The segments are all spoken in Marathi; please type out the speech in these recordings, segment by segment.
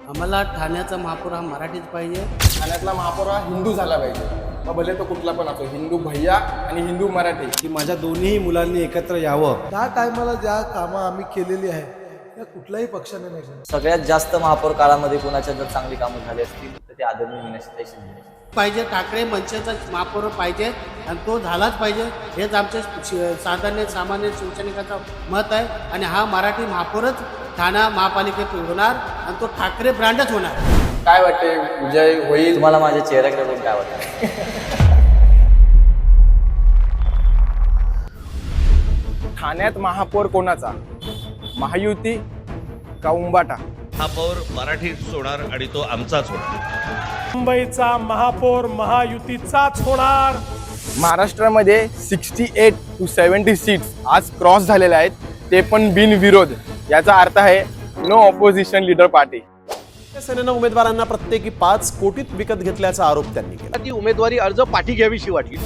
आम्हाला ठाण्याचा महापौर हा मराठीच पाहिजे. ठाण्यातला महापौर हा हिंदू झाला पाहिजे. मग भले तो कुठला पण असो, हिंदू भैया आणि हिंदू मराठी. की माझ्या दोन्ही मुलांनी एकत्र यावं. त्या टायमाला ज्या कामं आम्ही केलेली आहे त्या कुठल्याही पक्षाने नाही केलं. सगळ्यात जास्त महापौर काळामध्ये कुणाच्या जर चांगली कामं झाली असतील तर ते आदरणीय मीनाक्षीताई शिंदे पाहिजे ठाकरे मनसेचा महापौर पाहिजे आणि तो झालाच पाहिजे. हेच आमचे सामान्य शिवसैनिकाचं मत आहे. आणि हा मराठी महापौरच ठाणा महापालिकेत होणार आणि तो ठाकरे ब्रँडच होणार. काय वाटते, विजय होईल? तुम्हाला माझ्या चेहऱ्याकडे बघून काय वाटतं? ठाण्यात महापौर कोणाचा? महायुती का उंबाटा? महापौर मराठी होणार आणि तो आमचाच होणार. मुंबईचा महापौर महायुतीचाच होणार. महाराष्ट्रामध्ये 68 to 70 सीट्स आज क्रॉस झालेल्या आहेत, ते पण बिनविरोध. याचा अर्थ आहे नो ऑपोजिशन लीडर पार्टी. सेनेनं उमेदवारांना प्रत्येकी 5 कोटीत विकत घेतल्याचा आरोप त्यांनी केला. ती उमेदवारी अर्ज पाठी घ्यावीशी वाटली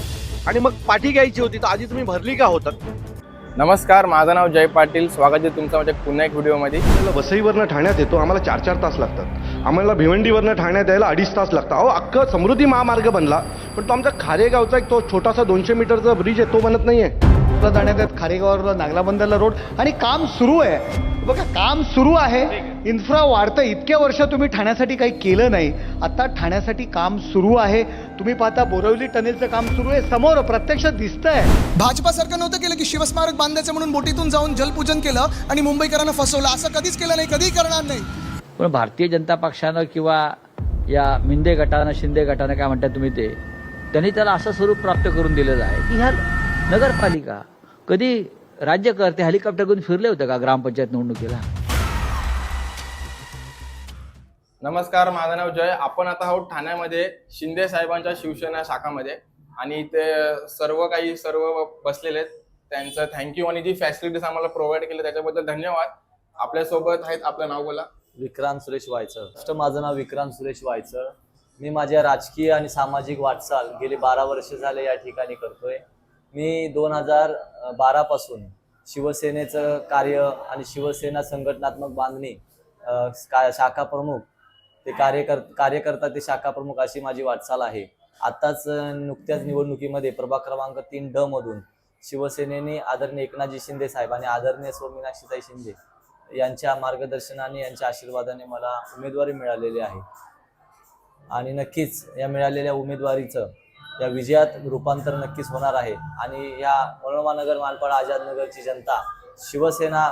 आणि मग पाठी घ्यायची होती तर आधी तुम्ही भरली का होतात? नमस्कार, माझं नाव जय पाटील. स्वागत आहे तुमचं माझ्या पुन्हा एक व्हिडिओमध्ये. वसईवरनं ठाण्यात येतो, आम्हाला 4-4 तास लागतात. आम्हाला भिवंडीवरनं ठाण्यात यायला 2.5 तास लागतात. अहो, अख्खं समृद्धी महामार्ग बनला, पण तो आमचा खारेगावचा एक तो छोटासा 200 मीटरचा ब्रिज आहे, तो बनत नाहीये. जाण्यात आहेत खारेगावला नागला बंदरला रोड आणि काम सुरू आहे. बघा, काम सुरू आहे, इन्फ्रा वाढतं. इतक्या वर्ष तुम्ही ठाण्यासाठी काही केलं नाही, आता ठाण्यासाठी काम सुरू आहे. तुम्ही पाहता बोरवली टनेलचं काम सुरू आहे, समोर प्रत्यक्षात दिसतंय. भाजपा सरकार नव्हतं केलं की शिवस्मारक बांधायचं म्हणून बोटीतून जाऊन जलपूजन केलं आणि मुंबईकरांना फसवलं. असं कधीच केलं नाही, कधी करणार नाही. पण भारतीय जनता पक्षानं किंवा या मिंदे गटानं शिंदे गटानं काय म्हणतात तुम्ही ते, त्यांनी त्याला असं स्वरूप प्राप्त करून दिलेलं आहे की ह्या नगरपालिका कधी राज्यकर्ते हेलिकॉप्टर घेऊन फिरले होते का ग्रामपंचायत निवडणुकीला? नमस्कार, माझं नाव जय. आपण आता आहोत ठाण्यामध्ये शिंदे साहेबांच्या शिवसेना शाखामध्ये आणि ते सर्व बसलेले आहेत. त्यांचं थँक्यू आणि जी फॅसिलिटीज आम्हाला प्रोव्हाइड केली त्याच्याबद्दल धन्यवाद. आपल्यासोबत आहेत, आपलं नाव बोला. विक्रांत सुरेश वायचळ. माझं नाव विक्रांत सुरेश वायचळ. मी माझ्या राजकीय आणि सामाजिक वाटचाल गेली 12 वर्ष झाले या ठिकाणी करतोय. मी 2012 पासून शिवसेनेचं कार्य आणि शिवसेना संघटनात्मक बांधणी शाखा प्रमुख ते कार्यकर्ता ते शाखा प्रमुख अशी माझी वाटचाल आहे. आत्ताच नुकत्याच निवडणुकीमध्ये प्रभाग क्रमांक 3D मधून शिवसेनेने आदरणीय एकनाथजी शिंदे साहेब आणि आदरणीय मीनाक्षीताई शिंदे यांच्या मार्गदर्शनाने, यांच्या आशीर्वादाने मला उमेदवारी मिळालेली आहे. आणि नक्कीच या मिळालेल्या उमेदवारीचं या विजयात रूपांतर नक्कीच होणार आहे. आणि या मनोरमा नगर, मालपाडा, आझादनगरची जनता शिवसेना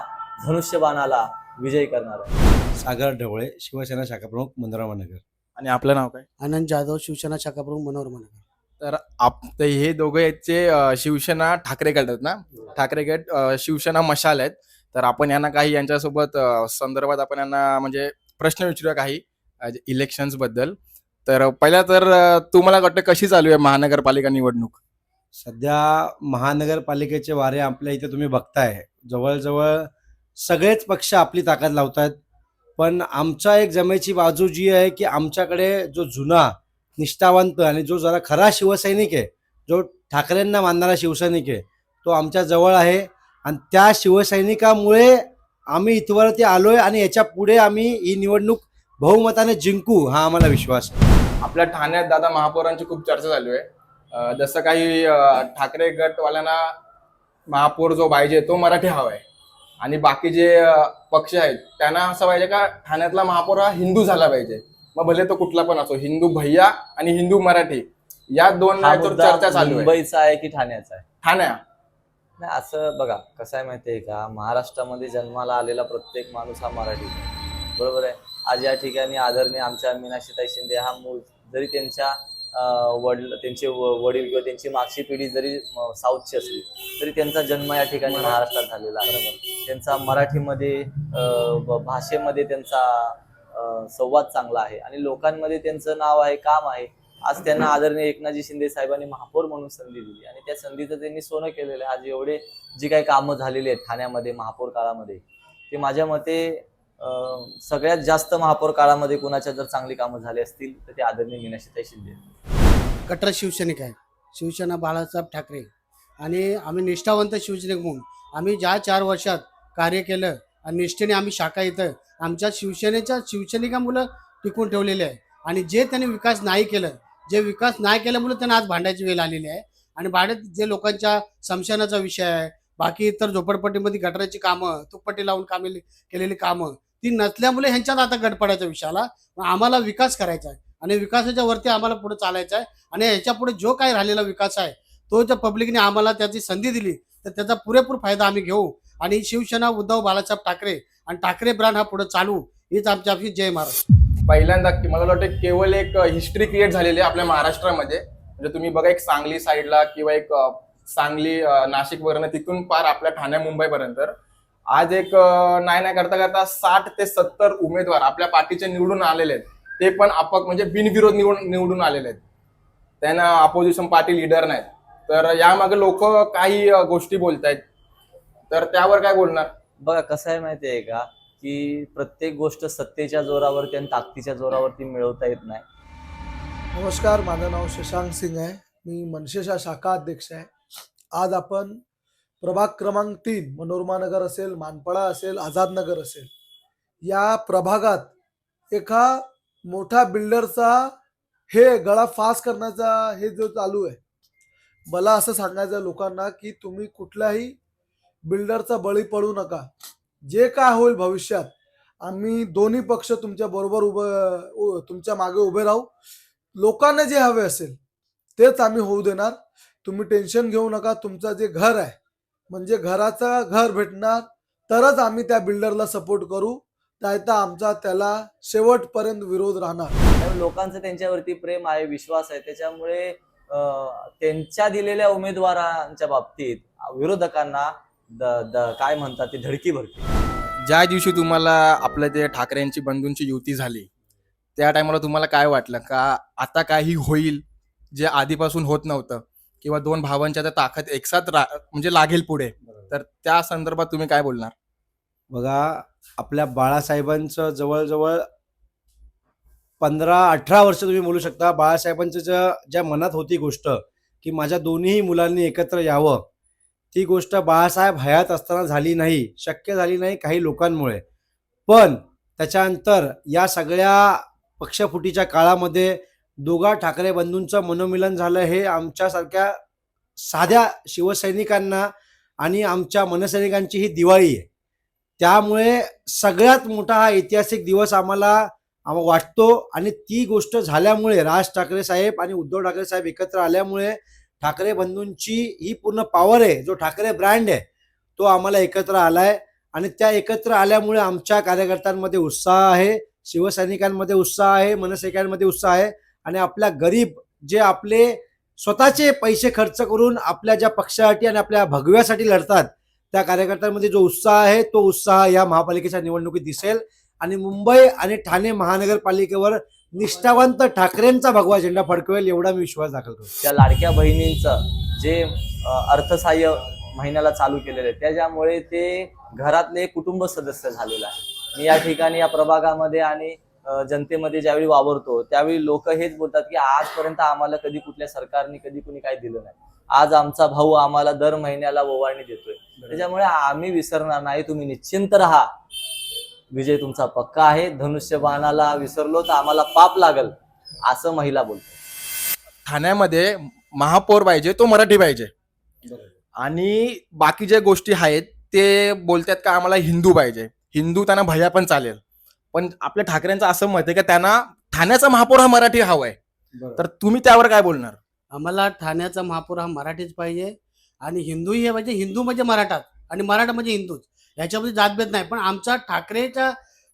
धनुष्यबाणाला विजयी करणार आहे. सागर ढवळे, शिवसेना शाखा प्रमुख, मनोरमा नगर. आणि आपलं नाव काय? आनंद जाधव, शिवसेना शाखा प्रमुख, मनोरमा नगर. तर हे दोघं याचे शिवसेना ठाकरे गट आहेत ना, ठाकरे गट शिवसेना मशाल आहेत. तर आपण यांना काही यांच्यासोबत संदर्भात आपण यांना म्हणजे प्रश्न विचारूया काही इलेक्शन्स बद्दल. तर पहिला तर तुम्हाला वाटतं कशी चालू आहे महानगरपालिका निवडणूक? सध्या महानगरपालिकेचे वारे आपल्या इथे तुम्ही बघताय, जवळजवळ सगळेच पक्ष आपली ताकद लावतात. पण आमच्या एक जमेची बाजू जी आहे की आमच्याकडे जो जुना निष्ठावंत आणि जो जरा खरा शिवसैनिक आहे, जो ठाकरेंना मानणारा शिवसैनिक आहे, तो आमच्या जवळ आहे. आणि त्या शिवसैनिकामुळे आम्ही इथवरती आलोय आणि याच्या पुढे आम्ही ही निवडणूक बहुमताने जिंकू, हा आम्हाला विश्वास आहे. आपल्या ठाण्यात दादा महापौरांची खूप चर्चा चालू आहे. जसं काही ठाकरे गटवाल्यांना महापौर जो पाहिजे तो मराठी हवा आहे आणि बाकी जे पक्ष आहेत त्यांना असं पाहिजे का ठाण्यातला महापौर हा हिंदू झाला पाहिजे. मग भले तो कुठला पण असो, हिंदू भैया आणि हिंदू मराठी, या दोन चर्चा चालू आहे. मुंबईचा आहे की ठाण्याचा आहे? ठाण्या नाही, असं बघा कसं आहे माहिती आहे का, महाराष्ट्रामध्ये जन्माला आलेला प्रत्येक माणूस हा मराठी, बरोबर आहे. आज या ठिकाणी आदरणीय आमच्या मीनाक्षीताई शिंदे हा मूळ जरी त्यांचे वडील किंवा त्यांची मागची पिढी जरी साऊथची असली तरी त्यांचा जन्म या ठिकाणी महाराष्ट्रात झालेला आहे. त्यांचा मराठीमध्ये भाषेमध्ये त्यांचा संवाद चांगला आहे आणि लोकांमध्ये त्यांचं नाव आहे, काम आहे. आज त्यांना आदरणीय एकनाथजी शिंदे साहेबांनी महापौर म्हणून संधी दिली आणि त्या संधीचं त्यांनी सोनं केलेलं आहे. आज एवढे जी काही कामं झालेली आहेत ठाण्यामध्ये महापौर काळामध्ये, ते माझ्या मते सगळ्यात जास्त महापौर काळामध्ये कुणाच्या जर चांगली कामं झाली असतील तर ते आदरणीय मीनाक्षीताई शिंदे. कट्टर शिवसैनिक आहे, शिवसेना बाळासाहेब ठाकरे. आणि आम्ही निष्ठावंत शिवसैनिक म्हणून आम्ही ज्या 4 वर्षात कार्य केलं आणि निष्ठेने आम्ही शाखा इथं आमच्या शिवसैनिकामुळं टिकून ठेवलेले आहे. आणि जे त्यांनी विकास नाही केलं, जे विकास नाही केल्यामुळे त्यांना आज भांडायची वेळ आलेली आहे. आणि भांड्यात जे लोकांच्या समशानाचा विषय आहे, बाकी इतर झोपडपट्टीमध्ये गटाराची कामं, तुकपट्टी लावून केलेली कामं ती नसल्यामुळे ह्यांच्यात आता गडपडायचा विषय आला. आम्हाला विकास करायचा आहे आणि विकासाच्या वरती आम्हाला पुढे चालायचं आहे. आणि ह्याच्या पुढे जो काही राहिलेला विकास आहे तो जर पब्लिकने आम्हाला त्याची संधी दिली तर त्याचा पुरेपूर फायदा आम्ही घेऊ. आणि शिवसेना उद्धव बाळासाहेब ठाकरे आणि ठाकरे ब्रँड हा पुढे चालू, हीच आमची आपली जय महाराष्ट्र. पहिल्यांदा मला वाटतं केवळ एक हिस्ट्री क्रिएट झालेली आहे आपल्या महाराष्ट्रामध्ये. म्हणजे तुम्ही बघा, एक सांगली साईडला किंवा एक सांगली नाशिक वरनं तिथून पार आपल्या ठाणे मुंबईपर्यंत आज एक नाही करता करता 60 ते 70 उमेदवार आपल्या पार्टीचे निवडून आलेले आहेत. ते पण म्हणजे बिनविरोध निवडून आलेले आहेत. त्यांना अपोजिशन पार्टी लीडर नाहीत. तर यामागे लोक काही गोष्टी बोलतायत, तर त्यावर काय बोलणार? बघा कसं आहे माहिती आहे का, की प्रत्येक गोष्ट सत्तेच्या जोरावरती आणि ताकदीच्या जोरावरती मिळवता येत नाही. नमस्कार, माझं नाव शशांक सिंग आहे. मी मनसेचा शाखा अध्यक्ष आहे. आज आपण प्रभाग क्रमांक 3 मनोरमा नगर असेल, मानपाडा असेल, आझादनगर असेल, या प्रभागात एका मोठा बिल्डरचा हे गळा फास करण्याचा हे जो चालू आहे. मला असं सांगायचं लोकांना की तुम्ही कुठल्याही बिल्डरचा बळी पडू नका. जे काय होईल भविष्यात आम्ही दोन्ही पक्ष तुमच्या बरोबर तुमच्या मागे उभे राहू. लोकांना जे हवे असेल तेच आम्ही होऊ देणार. तुम्ही टेन्शन घेऊ नका. तुमचं जे घर आहे म्हणजे घराचा घर भेटणार तरच आम्ही त्या बिल्डरला सपोर्ट करू, नाहीतर आमचा त्याला शेवटपर्यंत विरोध राहणार. त्यामुळे लोकांचं त्यांच्यावरती प्रेम आहे, विश्वास आहे. त्याच्यामुळे त्यांच्या दिलेल्या उमेदवारांच्या बाबतीत विरोधकांना काय म्हणतात ते धडकी भरते. ज्या दिवशी तुम्हाला आपल्या ते ठाकरेंची बंधूंची युती झाली त्या टायमाला तुम्हाला काय वाटलं का आता काही होईल जे आधीपासून होत नव्हतं, किंवा दोन भावांच्या त्या ताकद एकसाथ म्हणजे लागेल पुढे, तर त्या संदर्भात तुम्ही काय बोलणार? बघा, आपल्या बाळासाहेबांचं जवळजवळ 15-18 वर्ष तुम्ही बोलू शकता. बाळासाहेबांच्या ज्या मनात होती गोष्ट की माझ्या दोन्ही मुलांनी एकत्र यावं, ती गोष्ट बाळासाहेब हयात असताना झाली नाही, शक्य झाली नाही काही लोकांमुळे. पण त्याच्यानंतर या सगळ्या पक्षफुटीच्या काळामध्ये दोघा ठाकरे बंधूंचं मनोमिलन झालं. हे आमच्यासारख्या साध्या शिवसैनिकांना आणि आमच्या मनसैनिकांची ही दिवाळी आहे. त्यामुळे सगळ्यात मोठा हा ऐतिहासिक दिवस आम्हाला वाटतो. आणि ती गोष्ट झाल्यामुळे राज ठाकरे साहेब आणि उद्धव ठाकरे साहेब एकत्र आल्यामुळे ठाकरे बंधूंची ही पूर्ण पॉवर आहे, जो ठाकरे ब्रँड आहे तो आम्हाला एकत्र आलाय. आणि त्या एकत्र आल्यामुळे आमच्या कार्यकर्त्यांमध्ये उत्साह आहे, शिवसैनिकांमध्ये उत्साह आहे, मनसैनिकांमध्ये उत्साह आहे. आणि आपल्या गरीब जे आपले स्वतःचे पैसे खर्च करून आपल्या ज्या पक्षासाठी आणि आपल्या भगव्यासाठी लढतात त्या कार्यकर्त्यांमध्ये जो उत्साह आहे तो उत्साह या महापालिकेच्या निवडणुकीत दिसेल. आणि मुंबई आणि ठाणे महानगरपालिकेवर निष्ठावंत ठाकरेंचा भगवा झेंडा फडकवेल एवढा मी विश्वास दाखल करतो. त्या लाडक्या बहिणींचं जे अर्थसहाय्य महिन्याला चालू केलेलं आहे त्याच्यामुळे ते घरातले कुटुंब सदस्य झालेलं आहे. मी या ठिकाणी या प्रभागामध्ये आणि जनतेमध्ये ज्यावेळी वावरतो त्यावेळी लोक हेच बोलतात की आजपर्यंत आम्हाला कधी कुठल्या सरकारने कधी कुणी काही दिलं नाही. आज आमचा भाऊ आम्हाला दर महिन्याला ओवाळणी देतोय. त्याच्यामुळे आम्ही विसरणार नाही. तुम्ही निश्चिंत राहा, विजय तुमचा पक्का आहे. धनुष्यबाणाला विसरलो तर आम्हाला पाप लागल, असं महिला बोलतो. ठाण्यामध्ये महापौर पाहिजे तो मराठी पाहिजे, आणि बाकी ज्या गोष्टी आहेत ते बोलतात का आम्हाला हिंदू पाहिजे. हिंदू त्यांना भैया पण चालेल, पण आपल्या ठाकरेंचं असं मत आहे की त्यांना ठाण्याचा महापौर हा मराठी हवाय. तर तुम्ही त्यावर काय बोलणार? आम्हाला ठाण्याचा महापौर हा मराठीच पाहिजे. आणि हिंदूही हे म्हणजे हिंदू म्हणजे मराठाच आणि मराठा म्हणजे हिंदूच, ह्याच्यामध्ये जातभेद नाही. पण आमचा ठाकरेच्या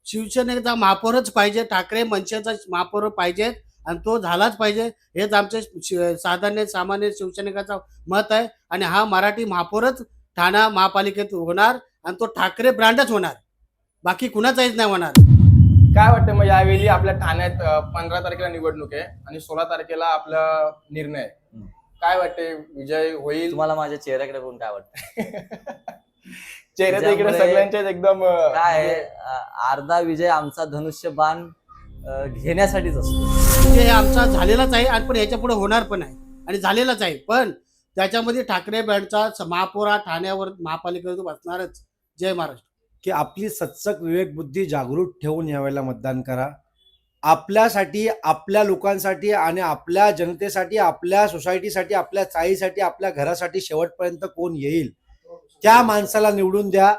शिवसेनेचा महापौरच पाहिजे, ठाकरे मनसेचा महापौर पाहिजेत आणि तो झालाच पाहिजे. हेच आमचे सामान्य शिवसैनिकाचं मत आहे. आणि हा मराठी महापौरच ठाणा महापालिकेत होणार आणि तो ठाकरे ब्रँडच होणार, बाकी कुणाचाच नाही होणार. काय वाटतं मग यावेळी आपल्या ठाण्यात 15 तारखेला निवडणूक आहे आणि 16 तारखेला आपला निर्णय आहे. काय वाटते, विजय होईल? तुम्हाला माझ्या चेहऱ्याकडे बघून काय वाटतं? चेहऱ्यात इकडे सगळ्यांचे एकदम काय अर्धा विजय आमचा धनुष्यबाण घेण्यासाठीच असतो. म्हणजे आमचा झालेलाच आहे आणि पण ह्याच्या पुढे होणार पण आहे आणि झालेलाच आहे. पण त्याच्यामध्ये ठाकरे ब्रँडचा महापौर हा ठाण्यावर महापालिकेवर बसणारच. जय महाराष्ट्र. की आपली सत्सक विवेक बुद्धी जागृत ठेवून यावेळेला मतदान करा. आपल्यासाठी, आपल्या लोकांसाठी आणि आपल्या जनतेसाठी, आपल्या सोसायटीसाठी, आपल्या चाळीसाठी, आपल्या घरासाठी शेवटपर्यंत कोण येईल त्या माणसाला निवडून द्या.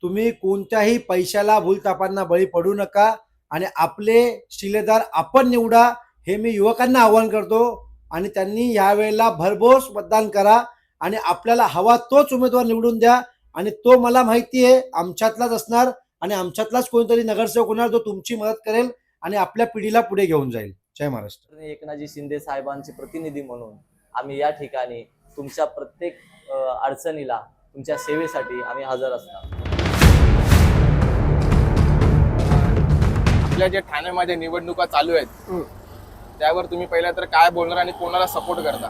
तुम्ही कोणत्याही पैशाला भूलतापांना बळी पडू नका आणि आपले शिलेदार आपण निवडा हे मी युवकांना आवाहन करतो. आणि त्यांनी यावेळेला भरघोस मतदान करा आणि आपल्याला हवा तोच उमेदवार निवडून द्या. आणि तो मला माहिती आहे आमच्यातलाच असणार आणि आमच्यातलाच कोणतरी नगरसेवक होणार जो तुमची मदत करेल आणि आपल्या पिढीला पुढे घेऊन जाईल. जय महाराष्ट्र. एकनाथजी शिंदे साहेबांचे प्रतिनिधी म्हणून आम्ही या ठिकाणी तुमच्या प्रत्येक अडचणीला, तुमच्या सेवेसाठी आम्ही हजर असणार. आपल्या जे ठाण्यामध्ये निवडणुका चालू आहेत त्यावर तुम्ही पहिला तर काय बोलणार आणि कोणाला सपोर्ट करता?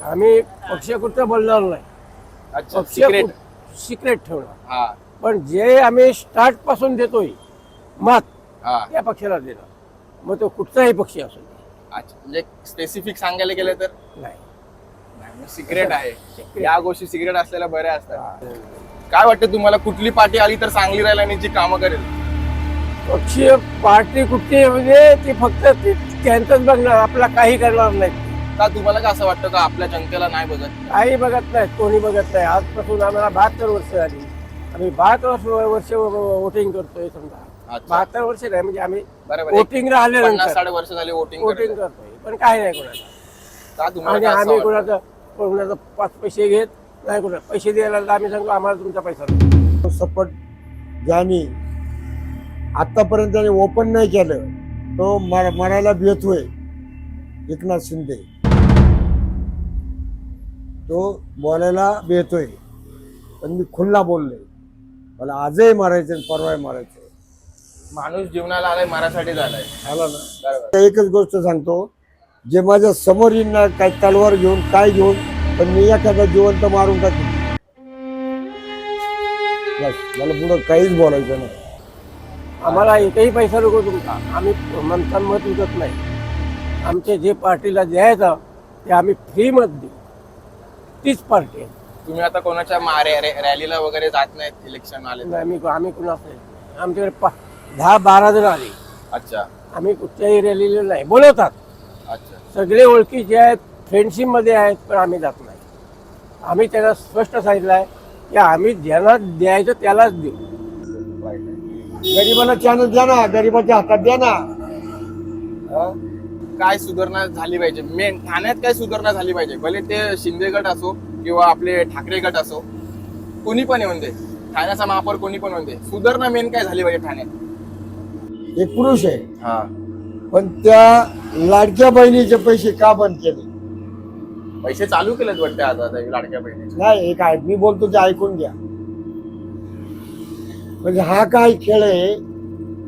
आम्ही पक्षकृत्य बोलणार नाही, अच्छा, सिक्रेट. सिक्रेट ठेवणार. हा पण जे आम्ही स्टार्ट पासून देतोय मत हा त्या पक्षाला देणार, मग तो कुठचाही पक्ष असू दे. अच्छा, म्हणजे स्पेसिफिक सांगायला गेलं तर नाही, सिक्रेट आहे. या गोष्टी सिक्रेट असलेल्या बऱ्या असतात. काय वाटतं तुम्हाला कुठली पार्टी आली तर चांगली राहील आणि जी कामं करेल? पक्षीय पार्टी कुठली म्हणजे ती फक्त त्यांचंच बघणार, आपला काही करणार नाही. का तुम्हाला का असं वाटतं का आपल्या जनतेला नाही बघत? काही बघत नाही, कोणी बघत नाही. आजपासून आम्हाला 72 वर्ष झाली. आम्ही 72 वर्ष वोटिंग करतोय. समजा 72 वर्ष नाही म्हणजे आम्ही वोटिंग राहिल्यानंतर 50-60 वर्ष झाली वोटिंग करतोय, पण काही नाही कोणाला. का आणि तुम्हाला आम्ही कोणाचं 5 पैसे घेत नाही. कोणाला पैसे द्यायला तर आम्ही सांगतो आम्हाला तुमचा पैसा नाही. सपोर्ट ज्यांनी आतापर्यंत ओपन नाही केलं तो मनाला भेटतोय एकनाथ शिंदे. तो बोलायला भेटतोय पण मी खुल्ला बोललोय. मला आजही मारायचं परवाही मारायचं. माणूस जीवनाला आलाय, मराठी झालाय. आला ना. एकच गोष्ट सांगतो, जे माझ्या समोर येईन ना काय तलवार घेऊन काय घेऊन, पण मी एखादा जिवंत मारून टाकेन. बस, मला पुढं काहीच बोलायचं नाही. आम्हाला एकही पैसा नको तुमचा. आम्ही मत विकत नाही. आमचे जे पार्टीला द्यायचं ते आम्ही फ्री मत देऊ. तीच पार्टी आहे. तुम्ही आता कोणाच्या रॅलीला वगैरे जात नाहीत इलेक्शन आले? आम्ही कुणाच नाही. आमच्याकडे 10-12 जण आले. अच्छा. आम्ही कुठच्याही रॅलीला नाही. बोलवतात. अच्छा. सगळे ओळखीचे आहेत, फ्रेंडशिप मध्ये आहेत, पण आम्ही जात नाही. आम्ही त्यांना स्पष्ट सांगितलं आहे की आम्ही ज्यांना द्यायचं त्यालाच देऊ. गरिबाला चॅनल द्या ना, गरिबाच्या हातात द्या ना. काय सुधारणा झाली पाहिजे? मेन ठाण्यात काय सुधारणा झाली पाहिजे? भले ते शिंदे गट असो किंवा आपले ठाकरे गट असो, कोणी पण येऊन दे, ठाण्याचा महापौर कोणी पण येऊन दे, सुधारणा मेन काय झाली पाहिजे ठाण्यात? एक पुरुष आहे हा, पण त्या लाडक्या बहिणीचे पैसे का बंद केले? पैसे चालू केलेत वाटते आता लाडक्या बहिणीचे. नाही, एक आहे मी बोलतो ते ऐकून घ्या. म्हणजे हा काय खेळ आहे?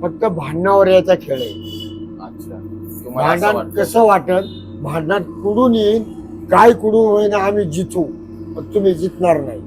फक्त भांडणावर याचा खेळ आहे. अच्छा. तुम्हाला असं भांडण वाटतं? कसं वाटत? भांडणात कुडून येईन, काय कुडून होईना आम्ही जितू, पण तुम्ही जितणार नाही.